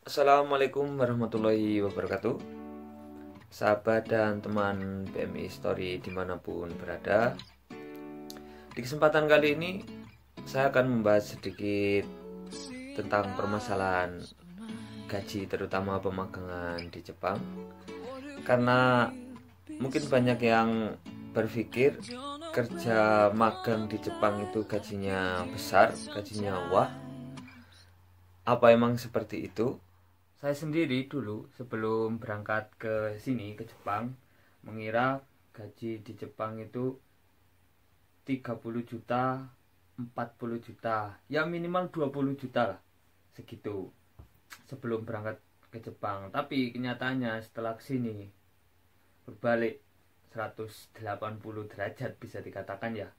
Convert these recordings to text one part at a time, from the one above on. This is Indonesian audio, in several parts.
Assalamualaikum warahmatullahi wabarakatuh. Sahabat dan teman PMI Story dimanapun berada, di kesempatan kali ini saya akan membahas sedikit tentang permasalahan gaji, terutama pemagangan di Jepang. Karena mungkin banyak yang berpikir kerja magang di Jepang itu gajinya besar, gajinya wah. Apa emang seperti itu? Saya sendiri dulu sebelum berangkat ke sini, ke Jepang, mengira gaji di Jepang itu 30 juta, 40 juta, ya minimal 20 juta lah, segitu sebelum berangkat ke Jepang. Tapi kenyataannya setelah kesini berbalik 180 derajat bisa dikatakan ya.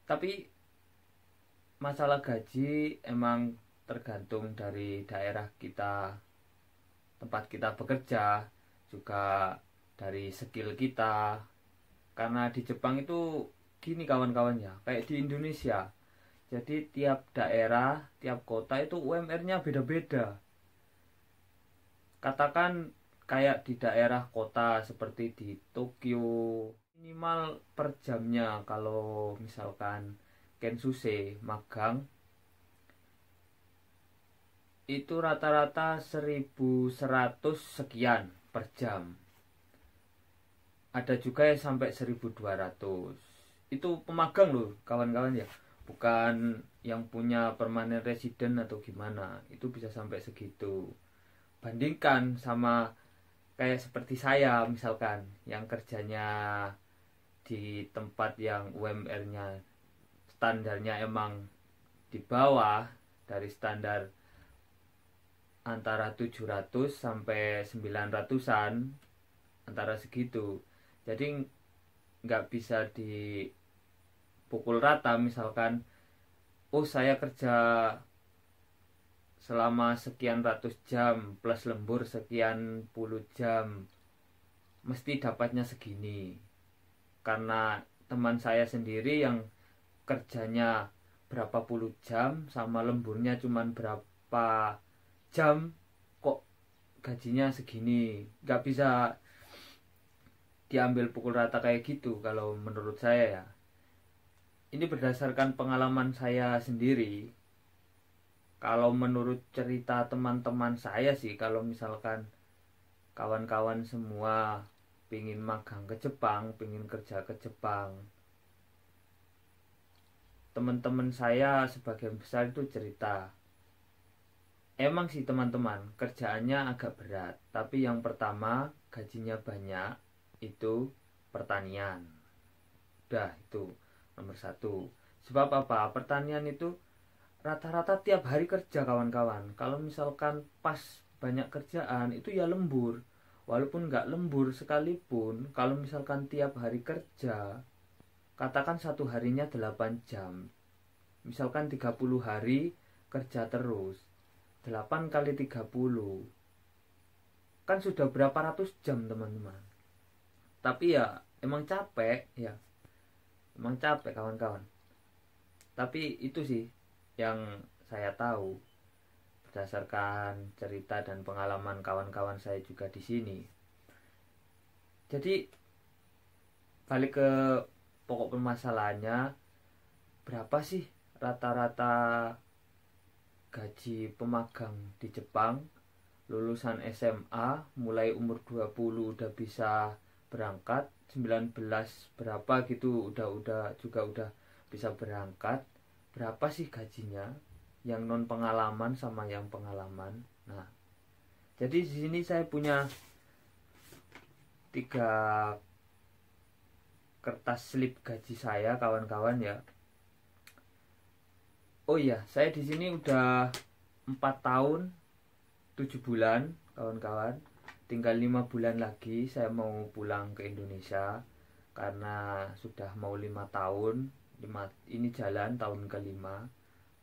Tapi masalah gaji emang tergantung dari daerah kita, tempat kita bekerja, juga dari skill kita. Karena di Jepang itu gini kawan-kawan ya, kayak di Indonesia. Jadi tiap daerah, tiap kota itu UMR-nya beda-beda. Katakan kayak di daerah kota seperti di Tokyo, minimal per jamnya kalau misalkan Kensuse magang itu rata-rata 1.100 sekian per jam. Ada juga yang sampai 1.200. Itu pemagang loh kawan-kawan ya, bukan yang punya permanent resident atau gimana. Itu bisa sampai segitu. Bandingkan sama kayak seperti saya misalkan, yang kerjanya di tempat yang UMR-nya standarnya emang di bawah dari standar, antara 700 sampai 900-an, antara segitu. Jadi nggak bisa dipukul rata. Misalkan, oh saya kerja selama sekian ratus jam plus lembur sekian puluh jam, mesti dapatnya segini. Karena teman saya sendiri yang kerjanya berapa puluh jam sama lemburnya cuman berapa jam, kok gajinya segini. Nggak bisa diambil pukul rata kayak gitu kalau menurut saya ya. Ini berdasarkan pengalaman saya sendiri. Kalau menurut cerita teman-teman saya sih, kalau misalkan kawan-kawan semua pingin magang ke Jepang, pingin kerja ke Jepang, teman-teman saya sebagian besar itu cerita, emang sih teman-teman kerjaannya agak berat, tapi yang pertama gajinya banyak, itu pertanian. Udah itu nomor satu. Sebab apa? Pertanian itu rata-rata tiap hari kerja kawan-kawan. Kalau misalkan pas banyak kerjaan itu ya lembur. Walaupun nggak lembur sekalipun, kalau misalkan tiap hari kerja, katakan satu harinya 8 jam, misalkan 30 hari kerja terus, 8 kali 30 kan sudah berapa ratus jam teman-teman. Tapi ya emang capek ya, emang capek kawan-kawan. Tapi itu sih yang saya tahu berdasarkan cerita dan pengalaman kawan-kawan saya juga di sini. Jadi balik ke pokok permasalahannya, berapa sih rata-rata gaji pemagang di Jepang? Lulusan SMA mulai umur 20 udah bisa berangkat, 19 berapa gitu udah juga udah bisa berangkat. Berapa sih gajinya yang non pengalaman sama yang pengalaman? Nah, jadi di sini saya punya 3 kertas slip gaji saya kawan-kawan ya. Oh iya, saya di sini udah 4 tahun 7 bulan kawan-kawan. Tinggal 5 bulan lagi saya mau pulang ke Indonesia. Karena sudah mau 5 tahun, ini jalan tahun kelima.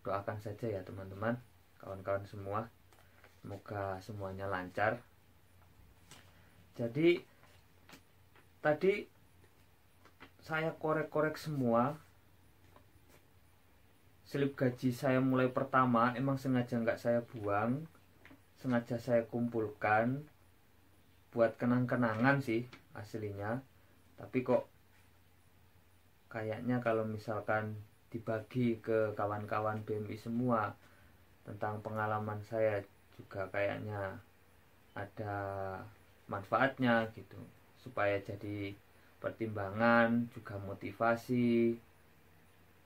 Doakan saja ya teman-teman, kawan-kawan semua, semoga semuanya lancar. Jadi tadi saya korek-korek semua slip gaji saya mulai pertama, emang sengaja nggak saya buang. sengaja saya kumpulkan buat kenang-kenangan sih aslinya, tapi kok kayaknya kalau misalkan dibagi ke kawan-kawan BMI semua tentang pengalaman saya juga kayaknya ada manfaatnya gitu, supaya jadi pertimbangan, juga motivasi,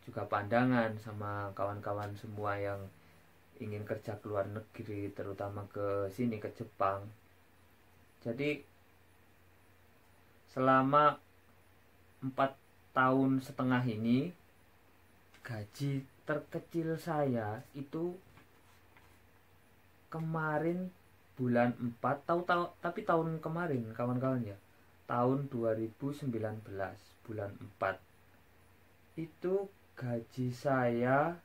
juga pandangan sama kawan-kawan semua yang ingin kerja ke luar negeri, terutama ke sini, ke Jepang. Jadi selama 4 tahun setengah ini, gaji terkecil saya itu kemarin bulan 4 tapi tahun kemarin kawan-kawan ya, tahun 2019 bulan 4 itu gaji saya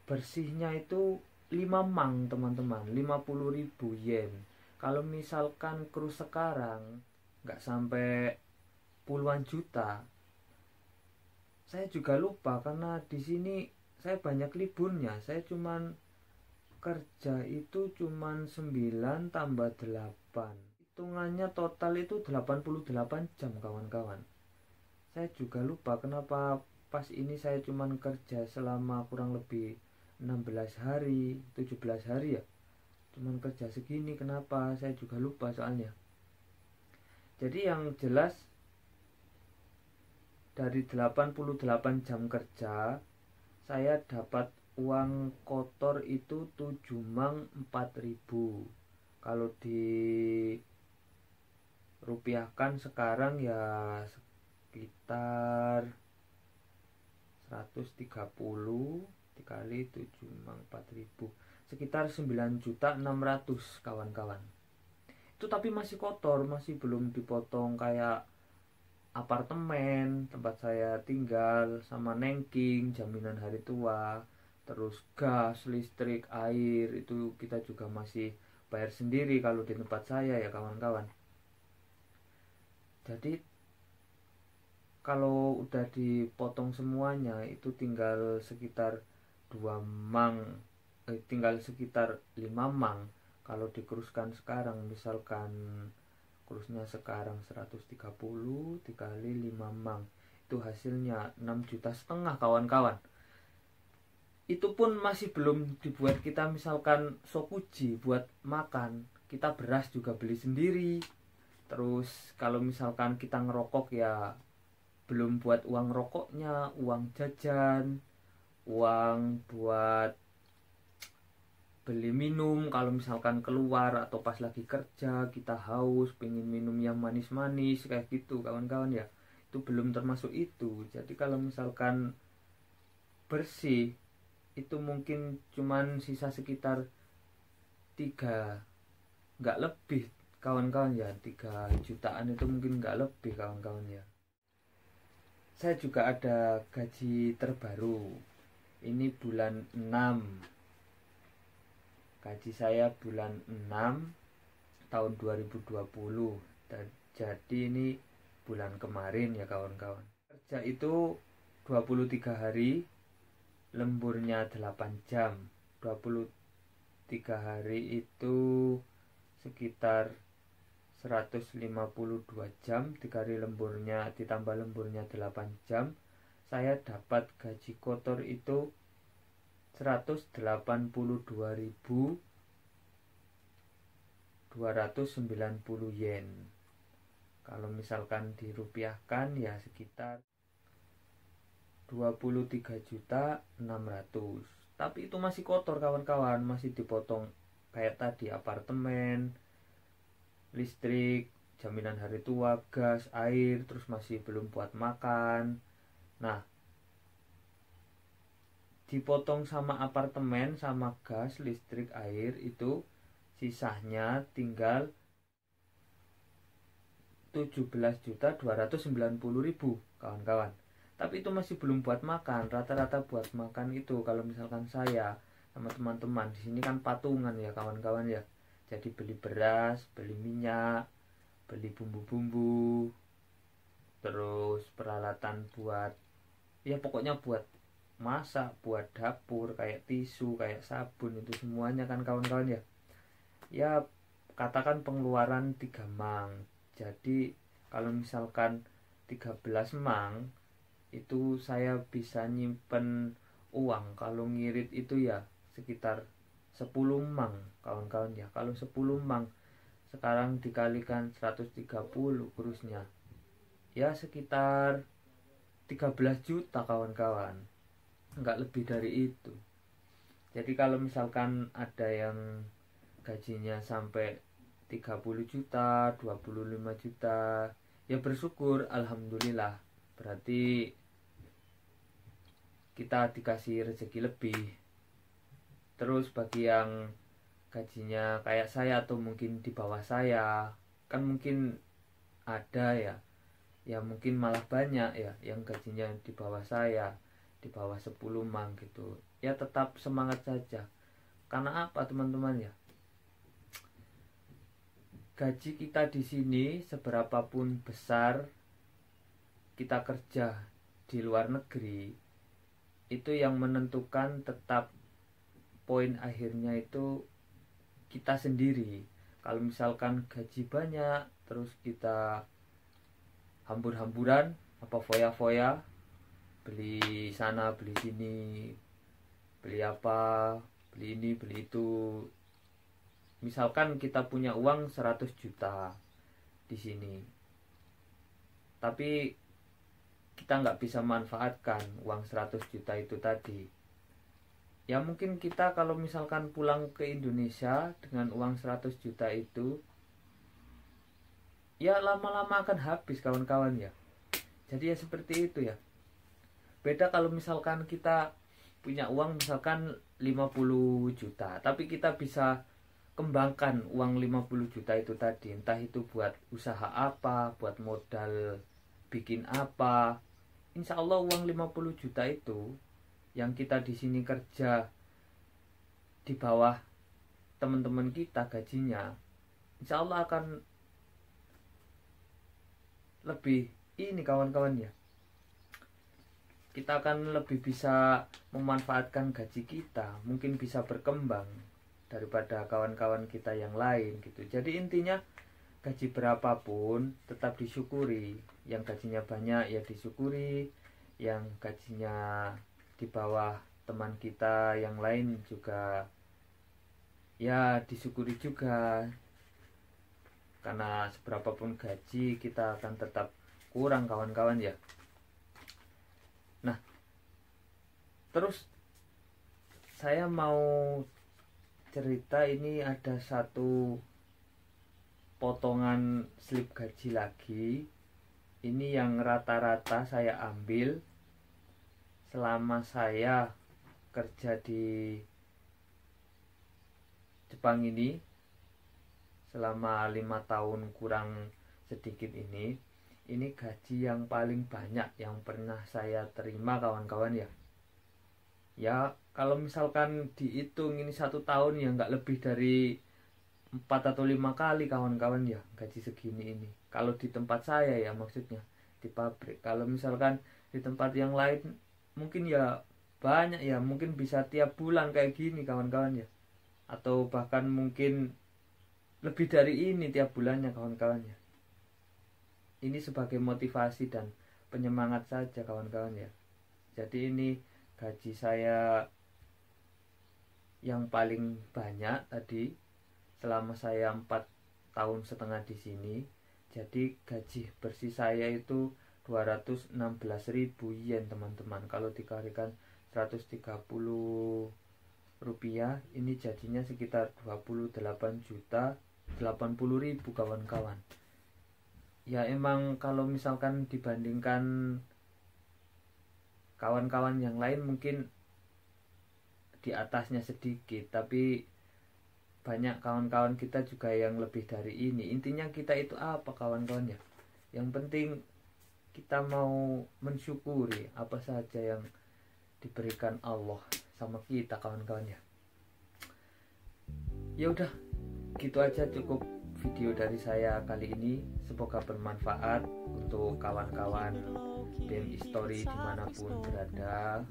bersihnya itu 5 mang teman-teman, 50.000 yen. Kalau misalkan kurs sekarang nggak sampai puluhan juta. Saya juga lupa karena di sini saya banyak liburnya. Saya cuman kerja itu cuman 9 tambah 8. Hitungannya total itu 88 jam kawan-kawan. Saya juga lupa kenapa pas ini saya cuman kerja selama kurang lebih 16 hari, 17 hari ya. Cuman kerja segini, kenapa? Saya juga lupa soalnya. Jadi yang jelas dari 88 jam kerja saya dapat uang kotor itu 7 mang 4.000. Kalau dirupiahkan sekarang ya sekitar 130 dikali 7 mang 4.000, sekitar 9.600.000 kawan-kawan. Itu tapi masih kotor, masih belum dipotong kayak apartemen tempat saya tinggal, sama nengking, jaminan hari tua, terus gas, listrik, air, itu kita juga masih bayar sendiri kalau di tempat saya ya kawan-kawan. Jadi kalau udah dipotong semuanya itu tinggal sekitar 2 mang, tinggal sekitar 5 mang. Kalau dikuruskan sekarang, misalkan kursnya sekarang 130 dikali 5 mang, itu hasilnya 6,5 juta kawan-kawan. Itu pun masih belum dibuat kita misalkan sokuji buat makan, kita beras juga beli sendiri. Terus kalau misalkan kita ngerokok ya belum buat uang rokoknya, uang jajan, uang buat beli minum kalau misalkan keluar atau pas lagi kerja kita haus pengen minum yang manis-manis kayak gitu kawan-kawan ya, itu belum termasuk itu. Jadi kalau misalkan bersih itu mungkin cuman sisa sekitar 3, nggak lebih kawan-kawan ya, 3 jutaan itu mungkin nggak lebih kawan-kawan ya. Saya juga ada gaji terbaru, ini bulan 6. Gaji saya bulan 6 tahun 2020. Jadi ini bulan kemarin ya kawan-kawan. Kerja itu 23 hari, lemburnya 8 jam. 23 hari itu sekitar 152 jam dikali lemburnya, ditambah lemburnya 8 jam. Saya dapat gaji kotor itu 182.290 yen. Kalau misalkan dirupiahkan ya sekitar 23.600.000. Tapi itu masih kotor kawan-kawan, masih dipotong kayak tadi apartemen, listrik, jaminan hari tua, gas, air, terus masih belum buat makan. Nah, dipotong sama apartemen, sama gas, listrik, air, itu sisanya tinggal 17.290.000 kawan-kawan. Tapi itu masih belum buat makan. Rata-rata buat makan itu kalau misalkan saya sama teman-teman di sini kan patungan ya kawan-kawan ya. Jadi beli beras, beli minyak, beli bumbu-bumbu, terus peralatan buat ya pokoknya buat masak, buat dapur, kayak tisu, kayak sabun, itu semuanya kan kawan-kawan ya. Ya katakan pengeluaran 3 mang. Jadi kalau misalkan 13 mang itu saya bisa nyimpen uang, kalau ngirit itu ya sekitar 10 mang kawan-kawan ya. Kalau 10 mang sekarang dikalikan 130 kurusnya, ya sekitar 13 juta kawan-kawan, nggak lebih dari itu. Jadi kalau misalkan ada yang gajinya sampai 30 juta, 25 juta, ya bersyukur, alhamdulillah. Berarti kita dikasih rezeki lebih. Terus bagi yang gajinya kayak saya atau mungkin di bawah saya, kan mungkin ada ya, ya mungkin malah banyak ya yang gajinya di bawah saya, di bawah 10 mang gitu. Ya tetap semangat saja. Karena apa teman-teman ya? Gaji kita di sini seberapapun besar kita kerja di luar negeri, itu yang menentukan tetap poin akhirnya itu kita sendiri. Kalau misalkan gaji banyak terus kita hambur-hamburan, apa foya-foya, beli sana beli sini, beli apa, beli ini beli itu. Misalkan kita punya uang 100 juta di sini, tapi kita nggak bisa manfaatkan uang 100 juta itu tadi. Ya mungkin kita kalau misalkan pulang ke Indonesia dengan uang 100 juta itu, ya lama-lama akan habis kawan-kawan ya. Jadi ya seperti itu ya. Beda kalau misalkan kita punya uang misalkan 50 juta, tapi kita bisa kembangkan uang 50 juta itu tadi, entah itu buat usaha apa, buat modal bikin apa. Insya Allah uang 50 juta itu yang kita di sini kerja di bawah teman-teman kita gajinya, insya Allah akan lebih ini kawan-kawan ya. Kita akan lebih bisa memanfaatkan gaji kita, mungkin bisa berkembang daripada kawan-kawan kita yang lain gitu. Jadi intinya gaji berapapun tetap disyukuri. Yang gajinya banyak ya disyukuri, yang gajinya di bawah teman kita yang lain juga ya disyukuri juga. Karena seberapapun gaji kita akan tetap kurang kawan-kawan ya. Nah, terus saya mau cerita, ini ada satu potongan slip gaji lagi. Ini yang rata-rata saya ambil selama saya kerja di Jepang ini, selama 5 tahun kurang sedikit ini gaji yang paling banyak yang pernah saya terima kawan-kawan ya. Ya kalau misalkan dihitung ini 1 tahun ya nggak lebih dari 4 atau 5 kali kawan-kawan ya gaji segini ini. Kalau di tempat saya ya, maksudnya di pabrik. Kalau misalkan di tempat yang lain mungkin ya banyak ya, mungkin bisa tiap bulan kayak gini kawan-kawan ya, atau bahkan mungkin lebih dari ini tiap bulannya kawan-kawan ya. Ini sebagai motivasi dan penyemangat saja kawan-kawan ya. Jadi ini gaji saya yang paling banyak tadi selama saya 4,5 tahun di sini. Jadi gaji bersih saya itu 216.000 yen teman-teman. Kalau dikalikan 130 rupiah, ini jadinya sekitar 28.080.000 kawan-kawan. Ya emang kalau misalkan dibandingkan kawan-kawan yang lain mungkin di atasnya sedikit, tapi banyak kawan-kawan kita juga yang lebih dari ini. Intinya kita itu apa kawan-kawan ya, yang penting kita mau mensyukuri apa saja yang diberikan Allah sama kita kawan-kawan ya. Ya udah gitu aja, cukup video dari saya kali ini. Semoga bermanfaat untuk kawan-kawan BMI Story dimanapun berada.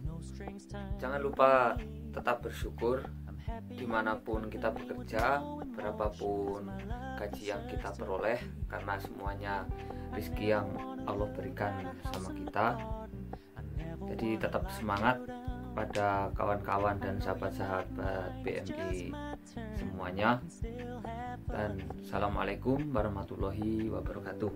Jangan lupa tetap bersyukur dimanapun kita bekerja, berapapun gaji yang kita peroleh, karena semuanya rezeki yang Allah berikan sama kita. Jadi tetap semangat pada kawan-kawan dan sahabat-sahabat BMI semuanya, dan assalamualaikum warahmatullahi wabarakatuh.